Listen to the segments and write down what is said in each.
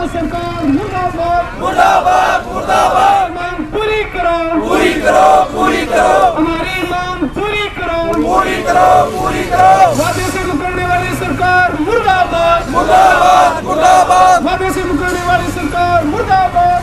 सरकार मुर्दाबाद मुर्दाबाद मुर्दाबाद। मांग पूरी करो पूरी करो पूरी करो हमारी मांग पूरी करो पूरी करो पूरी करो। वादे से मुकरने वाली सरकार मुर्दाबाद मुर्दाबाद मुर्दाबाद। वादे से मुकरने वाली सरकार मुर्दाबाद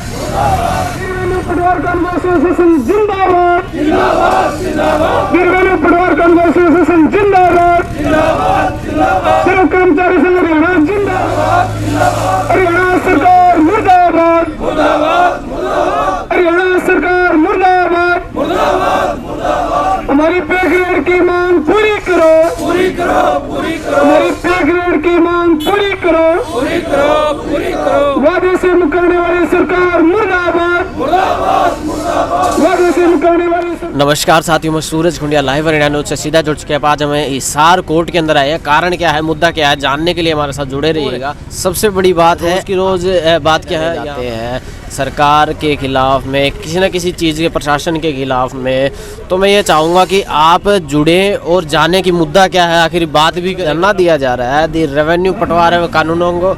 गिरवेलू पटवार कानून एसोसिएशन जिंदाबाद जिंदाबाद जिंदाबाद गिरवेलू पटवार कानून एसोसिएशन जिंदाबाद जिंदाबाद जिंदाबाद। सिर्फ कर्मचारी संघ हरियाणा जिंदाबाद जिंदाबाद हरियाणा सरकार मुर्दाबाद मुर्दाबाद मुर्दाबाद हरियाणा सरकार मुर्दाबाद मुर्दाबाद मुर्दाबाद। हमारी पे ग्रेड की मांग पूरी करो पूरी करो पूरी करो हमारी पे ग्रेड की मांग पूरी करो पूरी करो पूरी करो। वादे से मुकरने वाली सरकार मुर्दाबाद मुर्दाबाद मुर्दाबाद। वादे से मुकरने वाली सरकार। नमस्कार साथियों, मैं सूरज खुंडिया लाइव हरियाणा न्यूज से सीधा जुड़ चुके हैं। आज हमें हिसार कोर्ट के अंदर आए हैं। कारण क्या है, मुद्दा क्या है, जानने के लिए हमारे साथ जुड़े रहिएगा। सबसे बड़ी बात है कि रोज बात क्या है, जाते हैं सरकार के खिलाफ में, किसी न किसी चीज़ के प्रशासन के खिलाफ में। तो मैं ये चाहूँगा कि आप जुड़े और जाने की मुद्दा क्या है, आखिर बात भी करना दिया जा रहा है। दी रेवेन्यू पटवार कानूनों को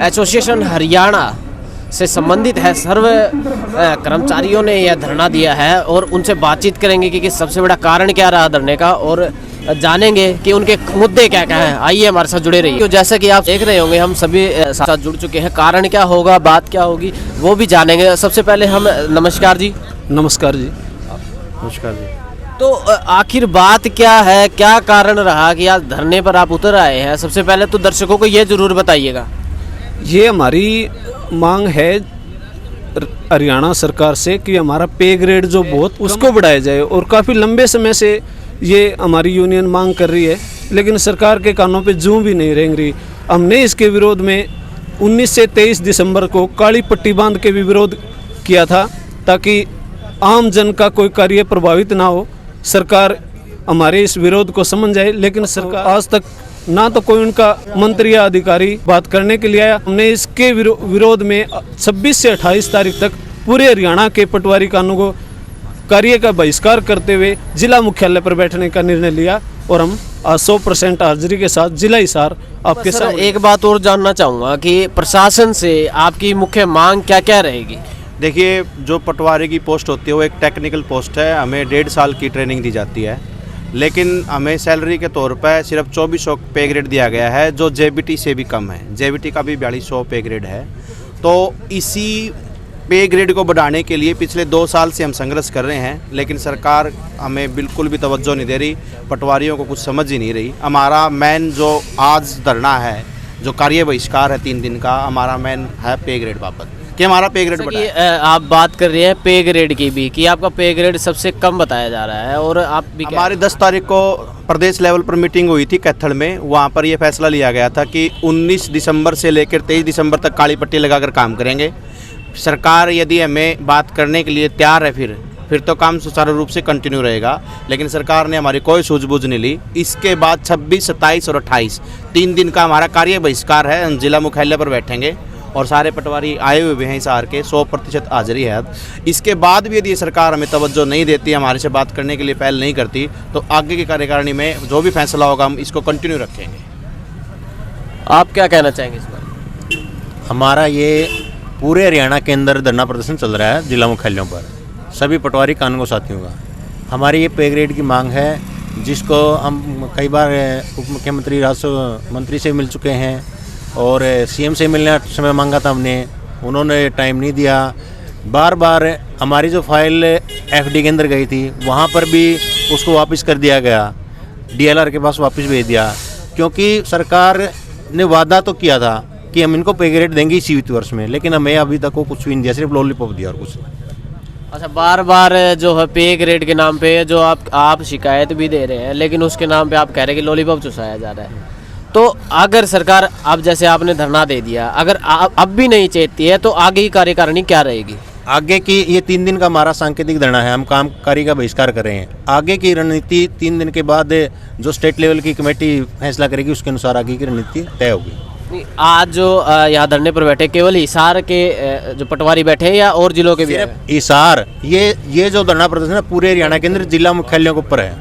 एसोसिएशन हरियाणा से संबंधित है सर्व कर्मचारियों ने यह धरना दिया है और उनसे बातचीत करेंगे कि सबसे बड़ा कारण क्या रहा धरने का और जानेंगे कि उनके मुद्दे क्या क्या हैं। आइए हमारे साथ जुड़े रहिए। तो जैसा कि आप देख रहे होंगे, हम सभी साथ जुड़ चुके हैं। कारण क्या होगा, बात क्या होगी, वो भी जानेंगे। सबसे पहले हम नमस्कार जी। नमस्कार जी। नमस्कार जी। तो आखिर बात क्या है, क्या कारण रहा कि आज धरने पर आप उतर आए हैं? सबसे पहले तो दर्शकों को ये जरूर बताइएगा। ये हमारी मांग है हरियाणा सरकार से कि हमारा पे ग्रेड जो बहुत उसको बढ़ाया जाए, और काफ़ी लंबे समय से ये हमारी यूनियन मांग कर रही है, लेकिन सरकार के कानों पे जूं भी नहीं रेंग रही। हमने इसके विरोध में 19 से 23 दिसंबर को काली पट्टी बांध के भी विरोध किया था, ताकि आम जन का कोई कार्य प्रभावित ना हो। सरकार हमारे इस विरोध को समझ जाए, लेकिन सरकार आज तक ना तो कोई उनका मंत्री या अधिकारी बात करने के लिए आया। हमने इसके विरोध में 26 से 28 तारीख तक पूरे हरियाणा के पटवारी कानून को कार्य का बहिष्कार करते हुए जिला मुख्यालय पर बैठने का निर्णय लिया, और हम 100% हाजिरी के साथ जिला हिसार आपके साथ। एक बात और जानना चाहूँगा कि प्रशासन से आपकी मुख्य मांग क्या क्या रहेगी? देखिए, जो पटवारी की पोस्ट होती है वो एक टेक्निकल पोस्ट है। हमें 1.5 साल की ट्रेनिंग दी जाती है, लेकिन हमें सैलरी के तौर पर सिर्फ 2400 पे ग्रेड दिया गया है, जो जेबीटी से भी कम है। जेबीटी का भी 4200 पे ग्रेड है। तो इसी पे ग्रेड को बढ़ाने के लिए पिछले 2 साल से हम संघर्ष कर रहे हैं, लेकिन सरकार हमें बिल्कुल भी तवज्जो नहीं दे रही। पटवारियों को कुछ समझ ही नहीं रही। हमारा मेन जो आज धरना है, जो कार्य बहिष्कार है 3 दिन का, हमारा मेन है पे ग्रेड बाबत कि हमारा पे ग्रेड बढ़ाए। आप बात कर रहे हैं पे ग्रेड की भी, कि आपका पे ग्रेड सबसे कम बताया जा रहा है, और आप भी हमारी 10 तारीख को प्रदेश लेवल पर मीटिंग हुई थी कैथल में। वहाँ पर यह फैसला लिया गया था कि 19 दिसंबर से लेकर 23 दिसंबर तक काली पट्टी लगाकर काम करेंगे। सरकार यदि हमें बात करने के लिए तैयार है, फिर तो काम सुचारू रूप से कंटिन्यू रहेगा, लेकिन सरकार ने हमारी कोई सूझबूझ नहीं ली। इसके बाद 26, 27 और 28 3 दिन का हमारा कार्य बहिष्कार है। हम जिला मुख्यालय पर बैठेंगे और सारे पटवारी आए हुए हैं हिसार के, 100% हाजिरी है। इसके बाद भी यदि सरकार हमें तवज्जो नहीं देती, हमारे से बात करने के लिए पहल नहीं करती, तो आगे की कार्यकारिणी में जो भी फैसला होगा हम इसको कंटिन्यू रखेंगे। आप क्या कहना चाहेंगे इस पर? हमारा ये पूरे हरियाणा के अंदर धरना प्रदर्शन चल रहा है जिला मुख्यालयों पर, सभी पटवारी कानून साथियों का। हमारी ये पे ग्रेड की मांग है, जिसको हम कई बार उप मुख्यमंत्री राजस्व मंत्री से मिल चुके हैं और सीएम से मिलने समय मांगा था हमने, उन्होंने टाइम नहीं दिया। बार बार हमारी जो फाइल एफडी के अंदर गई थी, वहाँ पर भी उसको वापस कर दिया गया, डीएलआर के पास वापस भेज दिया, क्योंकि सरकार ने वादा तो किया था कि हम इनको पे ग्रेड देंगे इसी वित्त वर्ष में, लेकिन हमें अभी तक वो कुछ भी नहीं दिया, सिर्फ लॉलीपॉप दिया और कुछ नहीं। अच्छा, बार बार जो है पे ग्रेड के नाम पे जो आप शिकायत भी दे रहे हैं, लेकिन उसके नाम पे आप कह रहे हैं कि लॉलीपॉप चुसाया जा रहा है। तो अगर सरकार, अब जैसे आपने धरना दे दिया, अगर अब भी नहीं चेतती है, तो आगे की कार्यकारिणी क्या रहेगी? आगे की ये 3 दिन का हमारा सांकेतिक धरना है, हम काम कार्य का बहिष्कार कर रहे हैं। आगे की रणनीति 3 दिन के बाद जो स्टेट लेवल की कमेटी फैसला करेगी, उसके अनुसार आगे की रणनीति तय होगी। आज जो यहाँ धरने पर बैठे केवल हिसार के जो पटवारी बैठे हैं या और जिलों के भी? हिसार, ये जो धरना प्रदर्शन है पूरे हरियाणा के अंदर जिला मुख्यालयों के ऊपर है,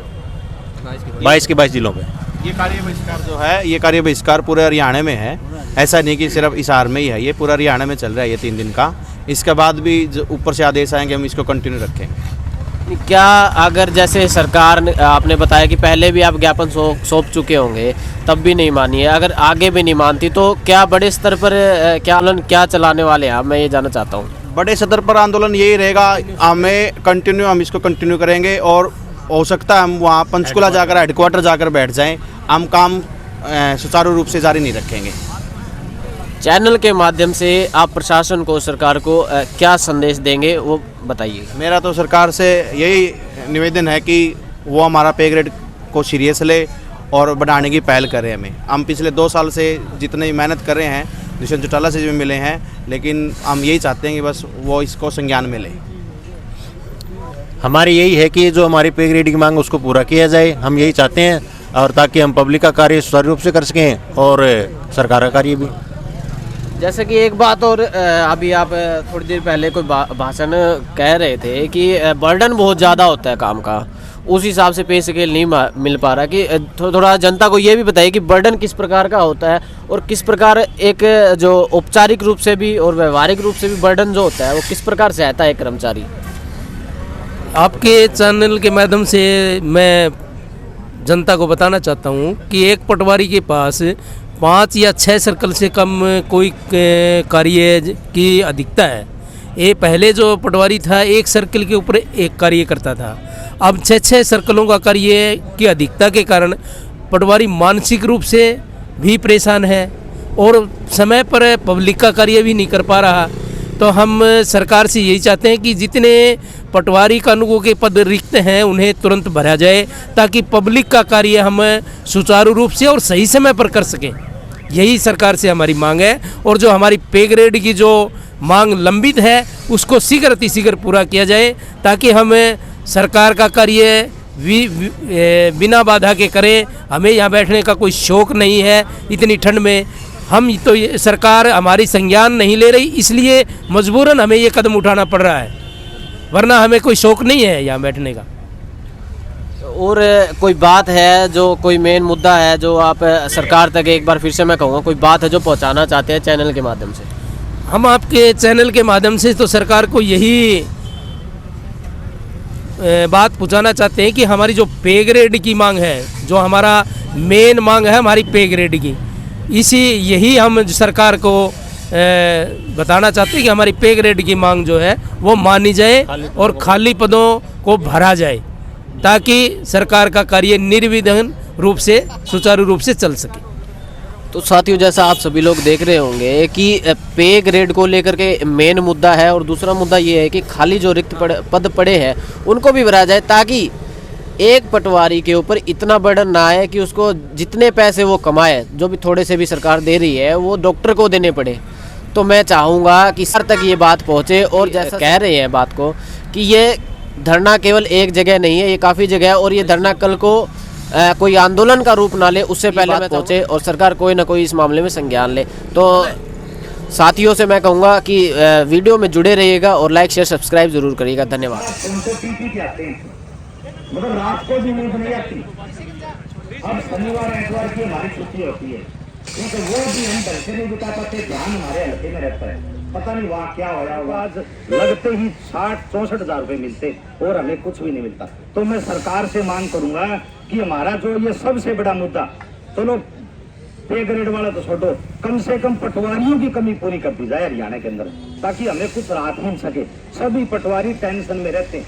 22 के 22 जिलों पे। ये कार्य बहिष्कार जो है, ये कार्य बहिष्कार पूरे हरियाणा में है। ऐसा नहीं कि सिर्फ हिसार में ही है, ये पूरा हरियाणा में चल रहा है ये 3 दिन का। इसके बाद भी जो ऊपर से आदेश आएंगे हम इसको कंटिन्यू रखेंगे। क्या अगर जैसे सरकार आपने बताया कि पहले भी आप ज्ञापन सौंप चुके होंगे तब भी नहीं मानी है, अगर आगे भी नहीं मानती तो क्या बड़े स्तर पर क्या आंदोलन क्या चलाने वाले हैं, मैं ये जानना चाहता हूँ। बड़े सदर पर आंदोलन यही रहेगा, हम इसको कंटिन्यू करेंगे और हो सकता है हम वहाँ पंचकुला जाकर हेडक्वार्टर जाकर बैठ जाएं। हम काम सुचारू रूप से जारी नहीं रखेंगे। चैनल के माध्यम से आप प्रशासन को, सरकार को क्या संदेश देंगे वो बताइए। मेरा तो सरकार से यही निवेदन है कि वो हमारा पे ग्रेड को सीरियस ले और बढ़ाने की पहल करें। हम पिछले 2 साल से जितनी मेहनत कर रहे हैं, दुष्यंत चौटाला से भी मिले हैं, लेकिन हम यही चाहते हैं कि बस वो इसको संज्ञान में ले। हमारी यही है कि जो हमारी पे ग्रेड की मांग उसको पूरा किया जाए, हम यही चाहते हैं, और ताकि हम पब्लिक का कार्य सुचारू रूप से कर सकें और सरकार का कार्य भी। जैसे कि एक बात और, अभी आप थोड़ी देर पहले कोई भाषण कह रहे थे कि बर्डन बहुत ज़्यादा होता है काम का, उस हिसाब से पे स्केल नहीं मिल पा रहा, कि थोड़ा जनता को ये भी बताइए कि बर्डन किस प्रकार का होता है और किस प्रकार एक जो औपचारिक रूप से भी और व्यवहारिक रूप से भी बर्डन जो होता है वो किस प्रकार से आता है कर्मचारी। आपके चैनल के माध्यम से मैं जनता को बताना चाहता हूँ कि एक पटवारी के पास 5 या 6 सर्कल से कम कोई कार्य की अधिकता है। ये पहले जो पटवारी था 1 सर्कल के ऊपर 1 कार्य करता था, अब 6-6 सर्कलों का कार्य की अधिकता के कारण पटवारी मानसिक रूप से भी परेशान है और समय पर पब्लिक का कार्य भी नहीं कर पा रहा। तो हम सरकार से यही चाहते हैं कि जितने पटवारी कानूनों के पद रिक्त हैं उन्हें तुरंत भरा जाए, ताकि पब्लिक का कार्य हम सुचारू रूप से और सही समय पर कर सकें। यही सरकार से हमारी मांग है। और जो हमारी पे ग्रेड की जो मांग लंबित है उसको शीघ्र अतिशीघ्र पूरा किया जाए, ताकि हम सरकार का कार्य बिना बाधा के करें। हमें यहाँ बैठने का कोई शौक नहीं है इतनी ठंड में। हम तो सरकार हमारी संज्ञान नहीं ले रही, इसलिए मजबूरन हमें ये कदम उठाना पड़ रहा है, वरना हमें कोई शौक नहीं है यहाँ बैठने का। और कोई बात है जो कोई मेन मुद्दा है जो आप सरकार तक, एक बार फिर से मैं कहूँगा, कोई बात है जो पहुँचाना चाहते हैं चैनल के माध्यम से? हम आपके चैनल के माध्यम से तो सरकार को यही बात पहुँचाना चाहते हैं कि हमारी जो पे ग्रेड की मांग है, जो हमारा मेन मांग है हमारी पे ग्रेड की, यही हम सरकार को बताना चाहते हैं कि हमारी पे ग्रेड की मांग जो है वो मानी जाए और खाली पदों को भरा जाए, ताकि सरकार का कार्य निर्विघ्न रूप से, सुचारू रूप से चल सके। तो साथियों, जैसा आप सभी लोग देख रहे होंगे कि पे ग्रेड को लेकर के मेन मुद्दा है, और दूसरा मुद्दा ये है कि खाली जो रिक्त पद पड़े हैं उनको भी भरा जाए, ताकि एक पटवारी के ऊपर इतना बर्डन ना आए कि उसको जितने पैसे वो कमाए, जो भी थोड़े से भी सरकार दे रही है, वो डॉक्टर को देने पड़े। तो मैं चाहूँगा कि सर तक ये बात पहुँचे, और जैसा कह रहे हैं बात को कि ये धरना केवल एक जगह नहीं है, ये काफ़ी जगह है, और ये धरना कल को कोई आंदोलन का रूप ना ले, उससे पहले मैं पहुँचे और सरकार कोई ना कोई इस मामले में संज्ञान ले। तो साथियों से मैं कहूँगा कि वीडियो में जुड़े रहिएगा और लाइक शेयर सब्सक्राइब जरूर करिएगा। धन्यवाद। मतलब रात को भी नींद नहीं आती। अब शनिवार एतवार की हमारी छुट्टी होती है, क्योंकि वो भी हम घर से नहीं बिता पाते, ध्यान हमारे हल्के में रहता है। पता नहीं वहाँ क्या हो रहा होगा। आज लगते ही 60-64 हज़ार रुपये मिलते और हमें कुछ भी नहीं मिलता। तो मैं सरकार से मांग करूंगा कि हमारा जो ये सबसे बड़ा मुद्दा, चलो पे ग्रेड वाला तो छोड़ो, कम से कम पटवारियों की कमी पूरी कर दी जाए हरियाणा के अंदर, ताकि हमें कुछ राहत मिल सके। सभी पटवारी टेंशन में रहते हैं।